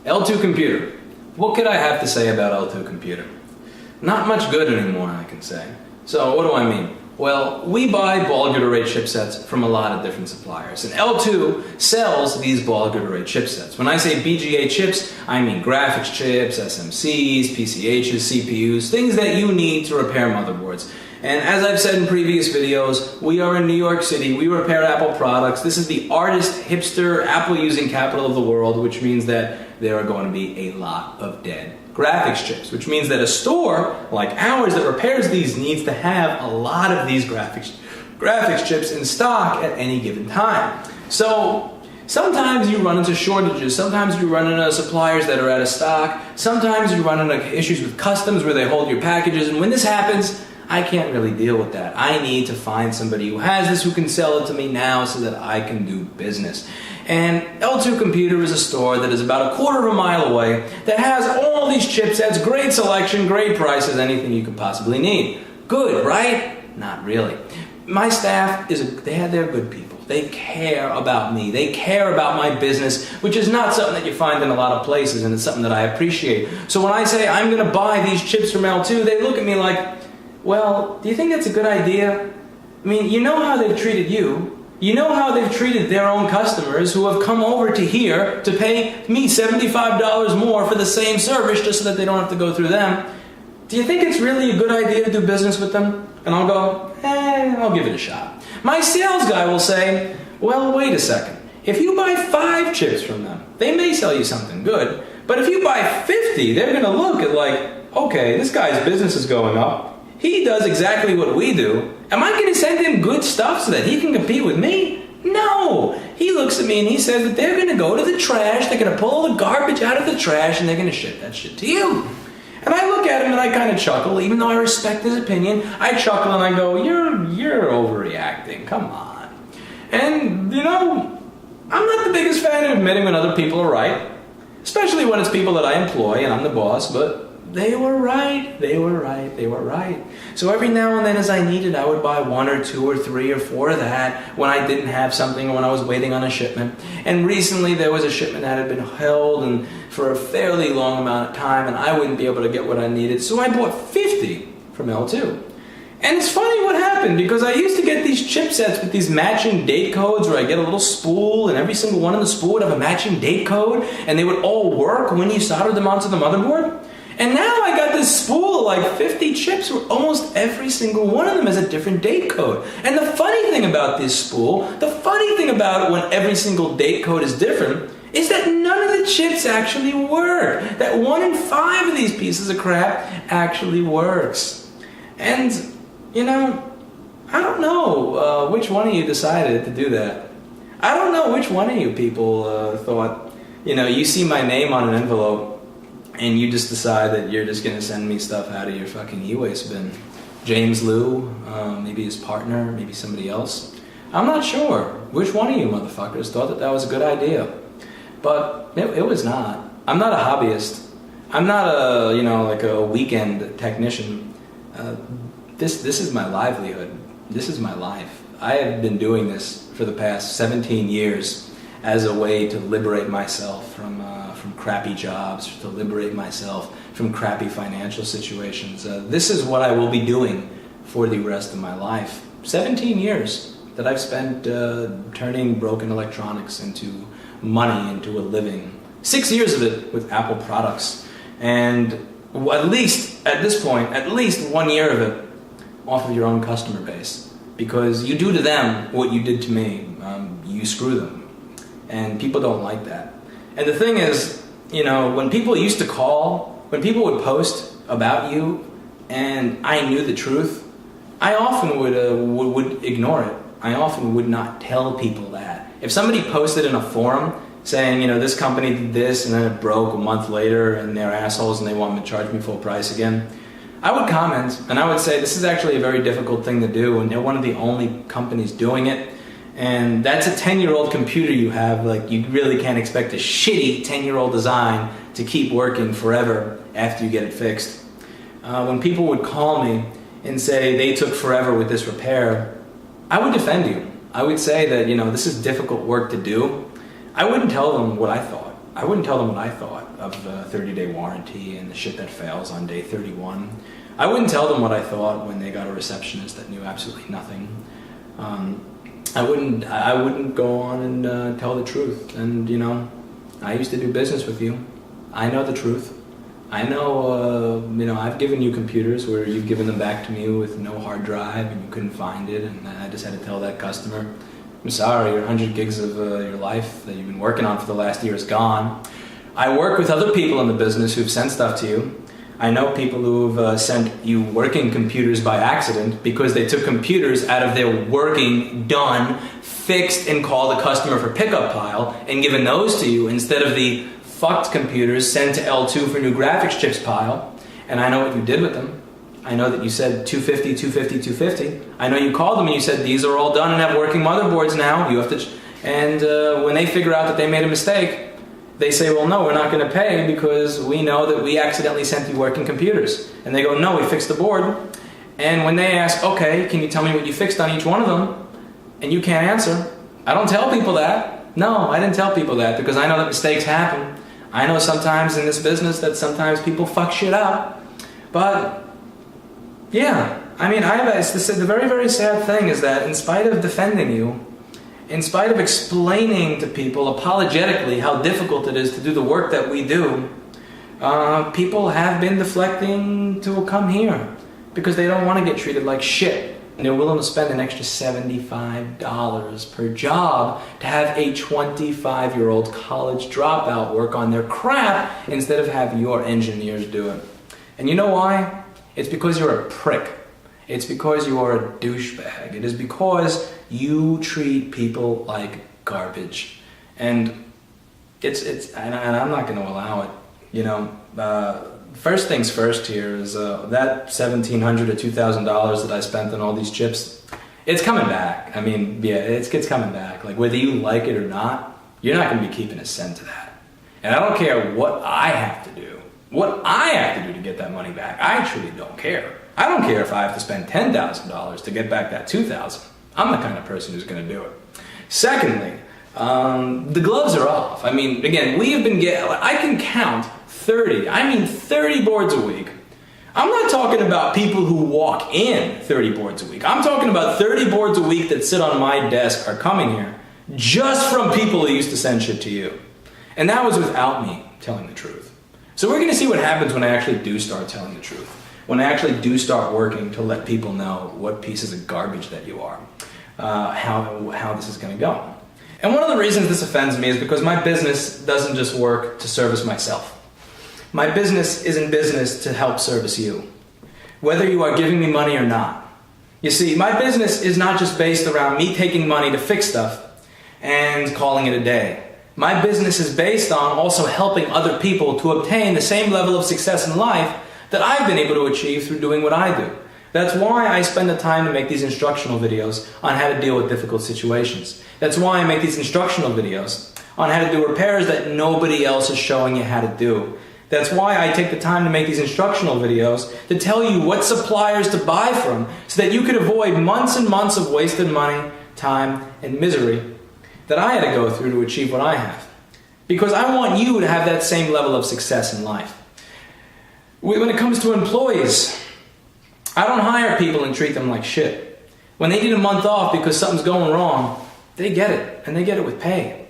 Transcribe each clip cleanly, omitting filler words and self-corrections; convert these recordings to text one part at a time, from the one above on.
L2 computer. What could I have to say about L2 computer? Not much good anymore, I can say. So what do I mean? Well, we buy ball grid array chipsets from a lot of different suppliers, and L2 sells these ball grid array chipsets. When I say BGA chips, I mean graphics chips, SMCs, PCHs, CPUs, things that you need to repair motherboards. And as I've said in previous videos, we are in New York City, we repair Apple products. This is the artist, hipster, Apple-using capital of the world, which means that there are going to be a lot of dead graphics chips, which means that a store like ours that repairs these needs to have a lot of these graphics chips in stock at any given time. So sometimes you run into shortages, sometimes you run into suppliers that are out of stock, sometimes you run into issues with customs where they hold your packages, and when this happens, I can't really deal with that. I need to find somebody who has this, who can sell it to me now so that I can do business. And L2 Computer is a store that is about a quarter of a mile away that has all these chipsets, great selection, great prices, anything you could possibly need. Good, right? Not really. My staff, they're good people. They care about me. They care about my business, which is not something that you find in a lot of places, and it's something that I appreciate. So when I say I'm going to buy these chips from L2, they look at me like, well, do you think that's a good idea? I mean, you know how they've treated you. You know how they've treated their own customers who have come over to here to pay me $75 more for the same service just so that they don't have to go through them. Do you think it's really a good idea to do business with them? And I'll go, I'll give it a shot. My sales guy will say, well, wait a second. If you buy 5 chips from them, they may sell you something good. But if you buy 50, they're going to look at like, okay, this guy's business is going up. He does exactly what we do. Am I going to send him good stuff so that he can compete with me? No. He looks at me and he says that they're going to go to the trash, they're going to pull all the garbage out of the trash, and they're going to ship that shit to you. And I look at him and I kind of chuckle, even though I respect his opinion. I chuckle and I go, you're overreacting, come on. And, you know, I'm not the biggest fan of admitting when other people are right, especially when it's people that I employ and I'm the boss, but they were right, they were right, they were right. So every now and then as I needed, I would buy 1 or 2 or 3 or 4 of that when I didn't have something or when I was waiting on a shipment. And recently there was a shipment that had been held and for a fairly long amount of time and I wouldn't be able to get what I needed. So I bought 50 from L2. And it's funny what happened because I used to get these chipsets with these matching date codes where I get a little spool and every single one in the spool would have a matching date code and they would all work when you soldered them onto the motherboard. And now I got this spool of like 50 chips where almost every single one of them has a different date code. And the funny thing about this spool, the funny thing about it when every single date code is different, is that none of the chips actually work. That 1 in 5 of these pieces of crap actually works. And, you know, I don't know which one of you decided to do that. I don't know which one of you people thought, you know, you see my name on an envelope, and you just decide that you're just going to send me stuff out of your fucking e-waste bin. James Liu, maybe his partner, maybe somebody else. I'm not sure which one of you motherfuckers thought that that was a good idea. But it was not. I'm not a hobbyist. I'm not a, you know, like a weekend technician. This is my livelihood. This is my life. I have been doing this for the past 17 years as a way to liberate myself from crappy jobs, to liberate myself from crappy financial situations. This is what I will be doing for the rest of my life. 17 years that I've spent turning broken electronics into money, into a living. 6 years of it with Apple products. And at least, at this point, at least 1 year of it off of your own customer base. Because you do to them what you did to me. You screw them. And people don't like that. And the thing is, you know, when people used to call, when people would post about you, and I knew the truth, I often would ignore it. I often would not tell people that. If somebody posted in a forum saying, you know, this company did this, and then it broke a month later, and they're assholes, and they want me to charge me full price again, I would comment, and I would say, this is actually a very difficult thing to do, and they're one of the only companies doing it. And that's a 10-year-old computer you have. Like, you really can't expect a shitty 10-year-old design to keep working forever after you get it fixed. When people would call me and say they took forever with this repair, I would defend you. I would say that, you know, this is difficult work to do. I wouldn't tell them what I thought. I wouldn't tell them what I thought of the 30-day warranty and the shit that fails on day 31. I wouldn't tell them what I thought when they got a receptionist that knew absolutely nothing. I wouldn't go on and tell the truth. And, you know, I used to do business with you. I know the truth. I know, I've given you computers where you've given them back to me with no hard drive and you couldn't find it, and I just had to tell that customer, I'm sorry, your 100 gigs of your life that you've been working on for the last year is gone. I work with other people in the business who've sent stuff to you. I know people who've sent you working computers by accident because they took computers out of their working, done, fixed, and called a customer for pickup pile and given those to you instead of the fucked computers sent to L2 for new graphics chips pile. And I know what you did with them. I know that you said 250, 250, 250. I know you called them and you said these are all done and have working motherboards now. You have to, and when they figure out that they made a mistake, they say, well, no, we're not going to pay because we know that we accidentally sent you working computers. And they go, no, we fixed the board. And when they ask, okay, can you tell me what you fixed on each one of them? And you can't answer. I don't tell people that. No, I didn't tell people that because I know that mistakes happen. I know sometimes in this business that sometimes people fuck shit up. But, yeah, I mean, the very, very sad thing is that in spite of defending you, in spite of explaining to people apologetically how difficult it is to do the work that we do, people have been deflecting to come here because they don't want to get treated like shit. And they're willing to spend an extra $75 per job to have a 25-year-old college dropout work on their crap instead of have your engineers do it. And you know why? It's because you're a prick. It's because you are a douchebag. It is because you treat people like garbage. And and I'm not going to allow it. You know, first things first here is that $1,700 to $2,000 that I spent on all these chips, it's coming back. I mean, yeah, it's coming back. Like, whether you like it or not, you're not going to be keeping a cent of that. And I don't care what I have to do. What I have to do to get that money back, I truly don't care. I don't care if I have to spend $10,000 to get back that $2,000. I'm the kind of person who's going to do it. Secondly, the gloves are off. I mean, again, we have been I can count 30 boards a week. I'm not talking about people who walk in 30 boards a week. I'm talking about 30 boards a week that sit on my desk are coming here just from people who used to send shit to you. And that was without me telling the truth. So we're going to see what happens when I actually do start telling the truth. When I actually do start working to let people know what pieces of garbage that you are, how this is going to go. And one of the reasons this offends me is because my business doesn't just work to service myself. My business is in business to help service you, whether you are giving me money or not. You see, my business is not just based around me taking money to fix stuff and calling it a day. My business is based on also helping other people to obtain the same level of success in life that I've been able to achieve through doing what I do. That's why I spend the time to make these instructional videos on how to deal with difficult situations. That's why I make these instructional videos on how to do repairs that nobody else is showing you how to do. That's why I take the time to make these instructional videos to tell you what suppliers to buy from so that you could avoid months and months of wasted money, time, and misery that I had to go through to achieve what I have. Because I want you to have that same level of success in life. When it comes to employees, I don't hire people and treat them like shit. When they need a month off because something's going wrong, they get it, and they get it with pay.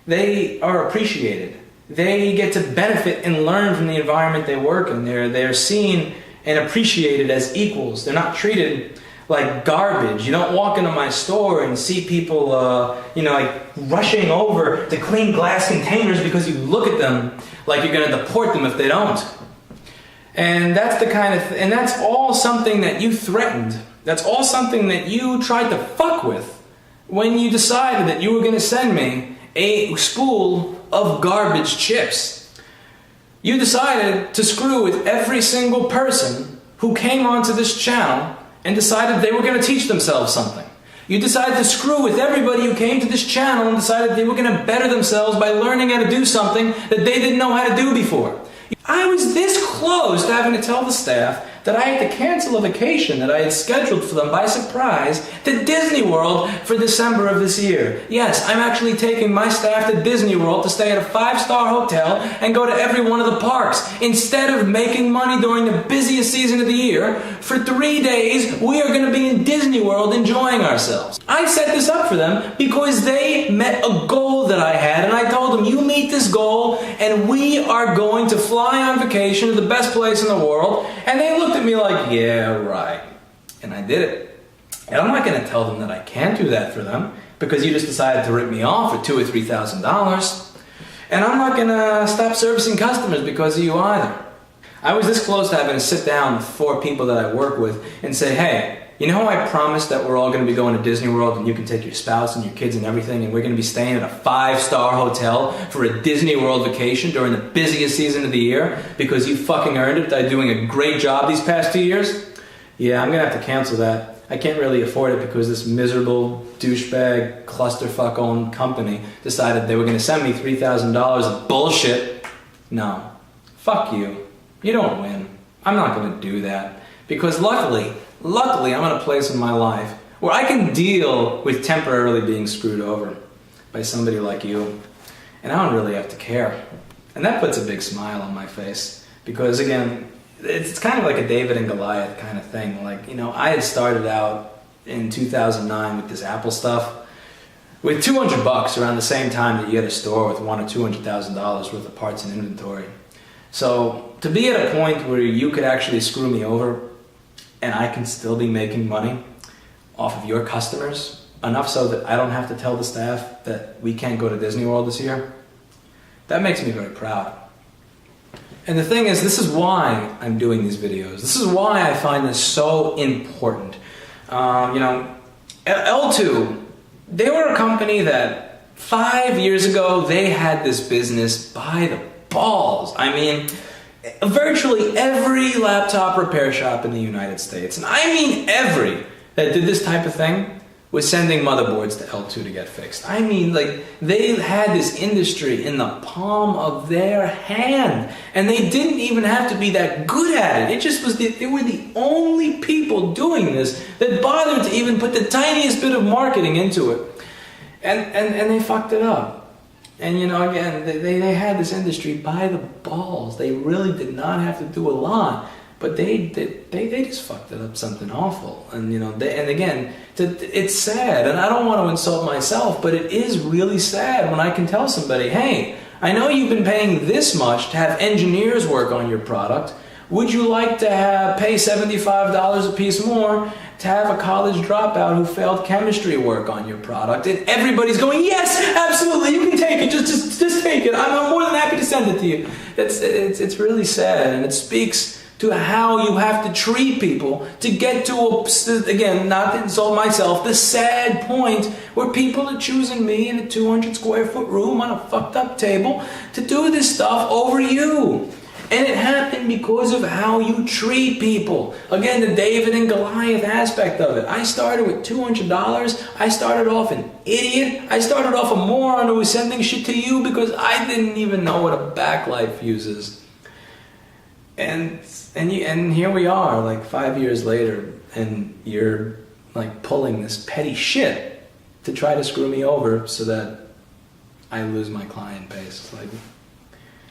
They are appreciated. They get to benefit and learn from the environment they work in. They're seen and appreciated as equals. They're not treated like garbage. You don't walk into my store and see people, like rushing over to clean glass containers because you look at them like you're going to deport them if they don't. And that's the kind of, and that's all something that you threatened. That's all something that you tried to fuck with when you decided that you were going to send me a spool of garbage chips. You decided to screw with every single person who came onto this channel and decided they were going to teach themselves something. You decided to screw with everybody who came to this channel and decided they were going to better themselves by learning how to do something that they didn't know how to do before. I was this close to having to tell the staff that I had to cancel a vacation that I had scheduled for them by surprise to Disney World for December of this year. Yes, I'm actually taking my staff to Disney World to stay at a 5-star hotel and go to every one of the parks. Instead of making money during the busiest season of the year, for 3 days we are going to be in Disney World enjoying ourselves. I set this up for them because they met a goal that I had, and I told them, you meet this goal and we are going to fly on vacation to the best place in the world. And they looked at me like, yeah, right. And I did it. And I'm not going to tell them that I can't do that for them because you just decided to rip me off for $2,000 or $3,000. And I'm not going to stop servicing customers because of you either. I was this close to having to sit down with 4 people that I work with and say, hey, you know how I promised that we're all going to be going to Disney World and you can take your spouse and your kids and everything and we're going to be staying at a 5-star hotel for a Disney World vacation during the busiest season of the year because you fucking earned it by doing a great job these past 2 years? Yeah, I'm going to have to cancel that. I can't really afford it because this miserable douchebag clusterfuck-owned company decided they were going to send me $3,000 of bullshit. No. Fuck you. You don't win. I'm not going to do that because luckily I'm in a place in my life where I can deal with temporarily being screwed over by somebody like you, and I don't really have to care. And that puts a big smile on my face because, again, it's kind of like a David and Goliath kind of thing. Like, you know, I had started out in 2009 with this Apple stuff with $200 around the same time that you had a store with $100,000 or $200,000 worth of parts and inventory. So to be at a point where you could actually screw me over and I can still be making money off of your customers, enough so that I don't have to tell the staff that we can't go to Disney World this year, that makes me very proud. And the thing is, this is why I'm doing these videos. This is why I find this so important. L2, they were a company that 5 years ago, they had this business by the balls. I mean, virtually every laptop repair shop in the United States, and I mean every, that did this type of thing was sending motherboards to L2 to get fixed. I mean, like, they had this industry in the palm of their hand, and they didn't even have to be that good at it. It just was, they were the only people doing this that bothered to even put the tiniest bit of marketing into it. And they fucked it up. And, you know, again, they had this industry by the balls. They really did not have to do a lot, but they just fucked it up something awful. And, you know, it's sad, and I don't want to insult myself, but it is really sad when I can tell somebody, hey, I know you've been paying this much to have engineers work on your product. Would you like to pay $75 a piece more to have a college dropout who failed chemistry work on your product? And everybody's going, yes, absolutely, you can take it, just take it. I'm more than happy to send it to you. It's really sad, and it speaks to how you have to treat people to get to, again, not to insult myself, the sad point where people are choosing me in a 200 square foot room on a fucked up table to do this stuff over you. And it happened because of how you treat people. Again, the David and Goliath aspect of it. I started with $200. I started off an idiot. I started off a moron who was sending shit to you because I didn't even know what a backlight fuse is. And here we are, like 5 years later, and you're like pulling this petty shit to try to screw me over so that I lose my client base. Like,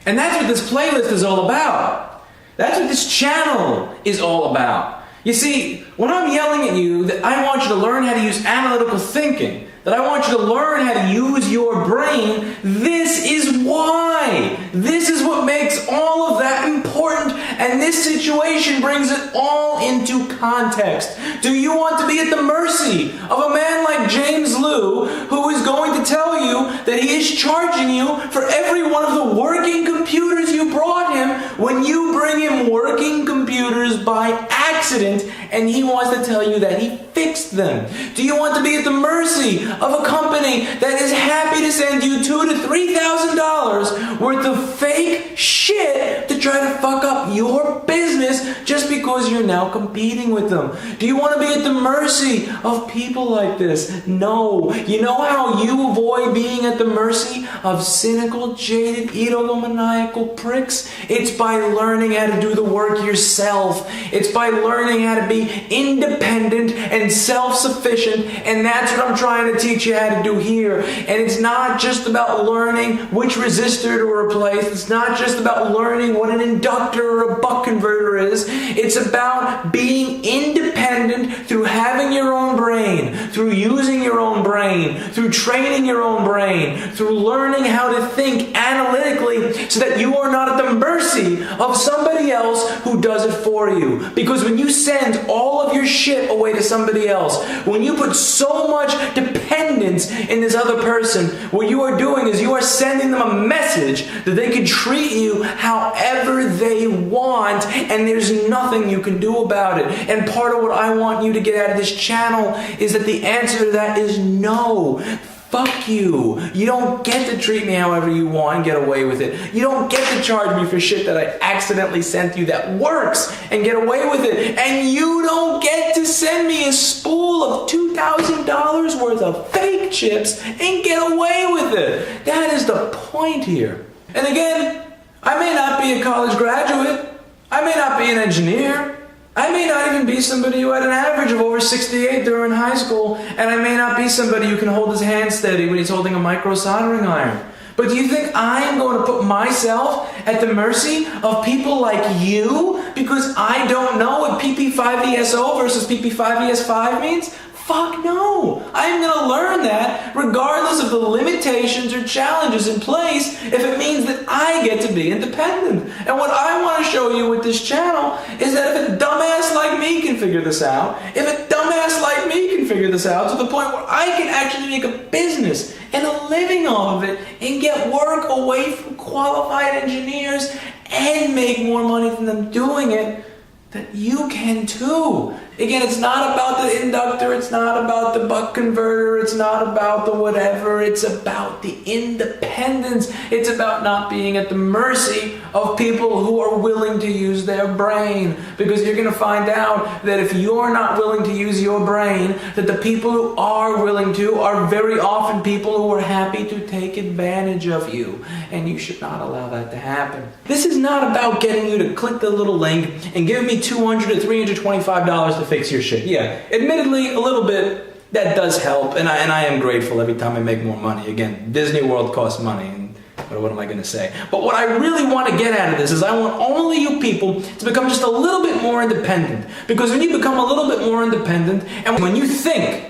and that's what this playlist is all about. That's what this channel is all about. You see, when I'm yelling at you that I want you to learn how to use analytical thinking, that I want you to learn how to use your brain, this is why. This is what makes all of that important, and this situation brings it all into context. Do you want to be at the mercy of a man like James Liu, who is going to tell you that he is charging you for every one of the working computers you brought him when you bring him working computers by accident and he wants to tell you that he fixed them? Do you want to be at the mercy of a company that is happy to send you $2,000 to $3,000 worth of fake shit to try to fuck up your business just because you're now competing with them? Do you want to be at the mercy of people like this? No. You know how you avoid being at the mercy of cynical, jaded, egomaniacal pricks? It's by learning how to do the work yourself. It's by learning how to be independent and self-sufficient, and that's what I'm trying to teach you how to do here. And it's not just about learning which resistor to replace. It's not just about learning what an inductor or a buck converter is. It's about being independent through having your own brain, through using your own brain, through training your own brain, through learning how to think analytically so that you are not at the mercy of somebody else who does it for you. Because when you send all of your shit away to somebody else, when you put so much dependence in this other person, what you are doing is you are sending them a message that they can treat you however they want, and there's nothing you can do about it. And part of what I want you to get out of this channel is that the answer to that is no. Fuck you. You don't get to treat me however you want and get away with it. You don't get to charge me for shit that I accidentally sent you that works and get away with it. And you don't get to send me a spool of $2,000 worth of fake chips and get away with it. That is the point here. And again, I may not be a college graduate. I may not be an engineer. I may not even be somebody who had an average of over 68 during high school, and I may not be somebody who can hold his hand steady when he's holding a micro soldering iron. But do you think I am going to put myself at the mercy of people like you because I don't know what PP5ESO versus PP5ES5 means? Fuck no. I'm going to learn that regardless of the limitations or challenges in place if it means that I get to be independent. And what I want to show you with this channel is that if a dumbass like me can figure this out, if a dumbass like me can figure this out to the point where I can actually make a business and a living off of it and get work away from qualified engineers and make more money from them doing it, that you can too. Again, it's not about the inductor, it's not about the buck converter, it's not about the whatever, it's about the independence. It's about not being at the mercy of people who are willing to use their brain. Because you're going to find out that if you're not willing to use your brain, that the people who are willing to are very often people who are happy to take advantage of you. And you should not allow that to happen. This is not about getting you to click the little link and give me $200 to $325 to fix your shit. Yeah, admittedly, a little bit, that does help, and I am grateful every time I make more money. Again, Disney World costs money, and what am I going to say? But what I really want to get out of this is I want only you people to become just a little bit more independent. Because when you become a little bit more independent, and when you think,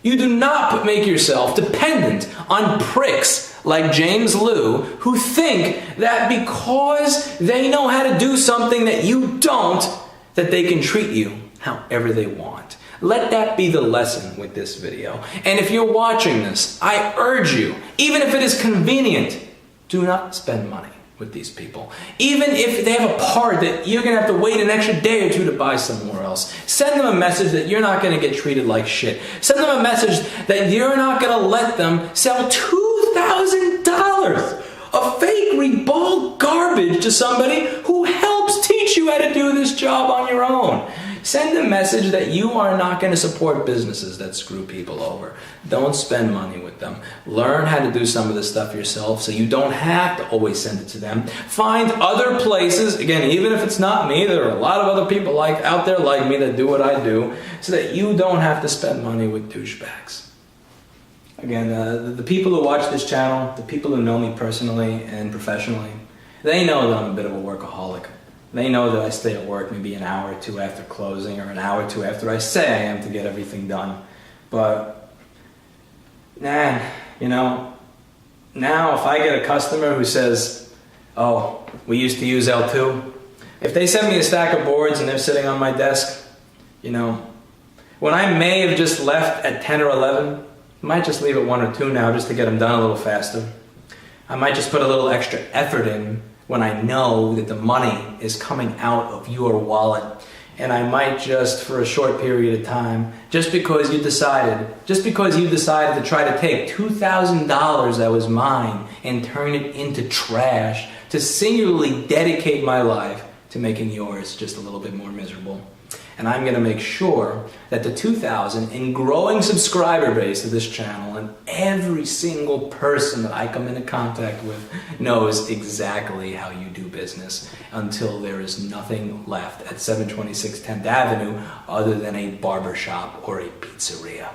you do not make yourself dependent on pricks like James Liu, who think that because they know how to do something that you don't, that they can treat you however they want. Let that be the lesson with this video. And if you're watching this, I urge you, even if it is convenient, do not spend money with these people. Even if they have a part that you're going to have to wait an extra day or two to buy somewhere else, send them a message that you're not going to get treated like shit. Send them a message that you're not going to let them sell $2,000 of fake reballed garbage to somebody who helps teach you how to do this job on your own. Send a message that you are not going to support businesses that screw people over. Don't spend money with them. Learn how to do some of this stuff yourself so you don't have to always send it to them. Find other places, again, even if it's not me, there are a lot of other people out there like me that do what I do, so that you don't have to spend money with douchebags. Again, the people who watch this channel, the people who know me personally and professionally, they know that I'm a bit of a workaholic. They know that I stay at work maybe an hour or two after closing or an hour or two after I say I am to get everything done. But, man, you know, now if I get a customer who says, oh, we used to use L2, if they send me a stack of boards and they're sitting on my desk, you know, when I may have just left at 10 or 11, I might just leave at 1 or 2 now just to get them done a little faster. I might just put a little extra effort in when I know that the money is coming out of your wallet And I might just, for a short period of time, just because you decided to try to take $2,000 that was mine and turn it into trash, to singularly dedicate my life to making yours just a little bit more miserable. And I'm going to make sure that the 2,000 and growing subscriber base of this channel and every single person that I come into contact with knows exactly how you do business until there is nothing left at 726 10th Avenue other than a barbershop or a pizzeria.